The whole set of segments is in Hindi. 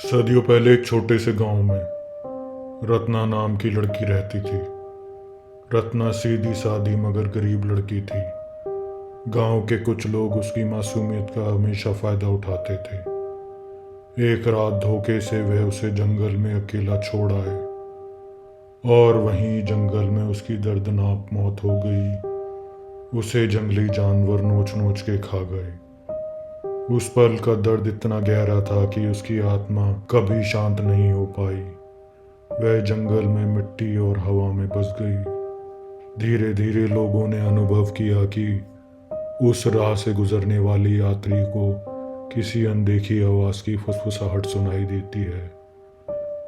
सदियों पहले एक छोटे से गांव में रत्ना नाम की लड़की रहती थी। रत्ना सीधी सादी मगर गरीब लड़की थी। गांव के कुछ लोग उसकी मासूमियत का हमेशा फायदा उठाते थे। एक रात धोखे से वह उसे जंगल में अकेला छोड़ आए और वहीं जंगल में उसकी दर्दनाक मौत हो गई। उसे जंगली जानवर नोच नोच के खा गए। उस पल का दर्द इतना गहरा था कि उसकी आत्मा कभी शांत नहीं हो पाई। वह जंगल में मिट्टी और हवा में बस गई। धीरे धीरे लोगों ने अनुभव किया कि उस राह से गुजरने वाले यात्री को किसी अनदेखी आवाज की फुसफुसाहट सुनाई देती है।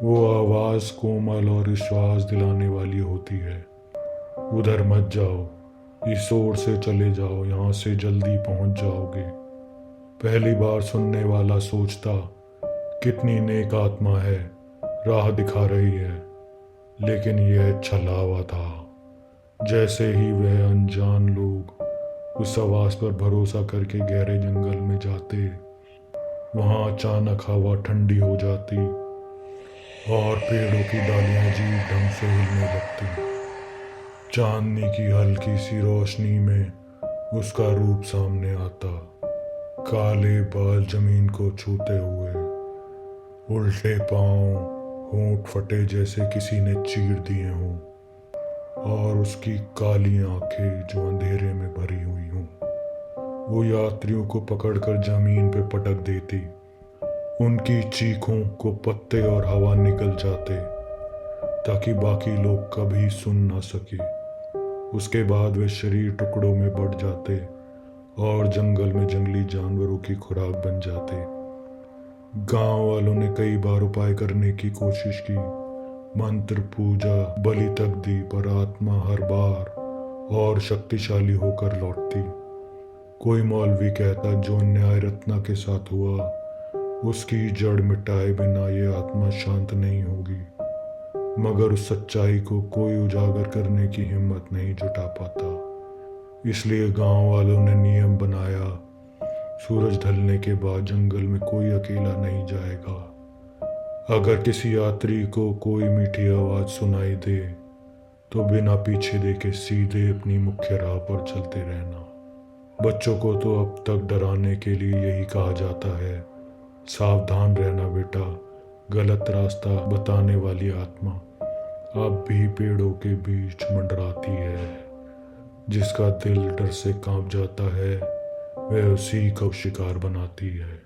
वो आवाज कोमल और विश्वास दिलाने वाली होती है। उधर मत जाओ, इस ओर से चले जाओ, यहाँ से जल्दी पहुंच जाओगे। पहली बार सुनने वाला सोचता, कितनी नेक आत्मा है, राह दिखा रही है। लेकिन यह छलावा था। जैसे ही वह अनजान लोग उस आवाज पर भरोसा करके गहरे जंगल में जाते, वहां अचानक हवा ठंडी हो जाती और पेड़ों की डालियां अजीब ढंग से हिलने लगती। चांदनी की हल्की सी रोशनी में उसका रूप सामने आता। काले बाल जमीन को छूते हुए, उल्टे पांव, होंठ फटे जैसे किसी ने चीर दिए हों, और उसकी काली आंखें जो अंधेरे में भरी हुई हों। वो यात्रियों को पकड़कर जमीन पे पटक देती। उनकी चीखों को पत्ते और हवा निकल जाते ताकि बाकी लोग कभी सुन ना सके। उसके बाद वे शरीर टुकड़ों में बढ़ जाते और जंगल में जंगली जानवरों की खुराक बन जाते। गांव वालों ने कई बार उपाय करने की कोशिश की, मंत्र, पूजा, बलि तक दी, पर आत्मा हर बार और शक्तिशाली होकर लौटती। कोई मौलवी कहता, जो अन्याय रत्ना के साथ हुआ उसकी जड़ मिटाए बिना ये आत्मा शांत नहीं होगी। मगर उस सच्चाई को कोई उजागर करने की हिम्मत नहीं जुटा पाता। इसलिए गांव वालों ने नियम बनाया, सूरज ढलने के बाद जंगल में कोई अकेला नहीं जाएगा। अगर किसी यात्री को कोई मीठी आवाज सुनाई दे तो बिना पीछे देखे सीधे अपनी मुख्य राह पर चलते रहना। बच्चों को तो अब तक डराने के लिए यही कहा जाता है, सावधान रहना बेटा, गलत रास्ता बताने वाली आत्मा अब भी पेड़ों के बीच मंडराती है। जिसका दिल डर से कांप जाता है, वह उसी को शिकार बनाती है।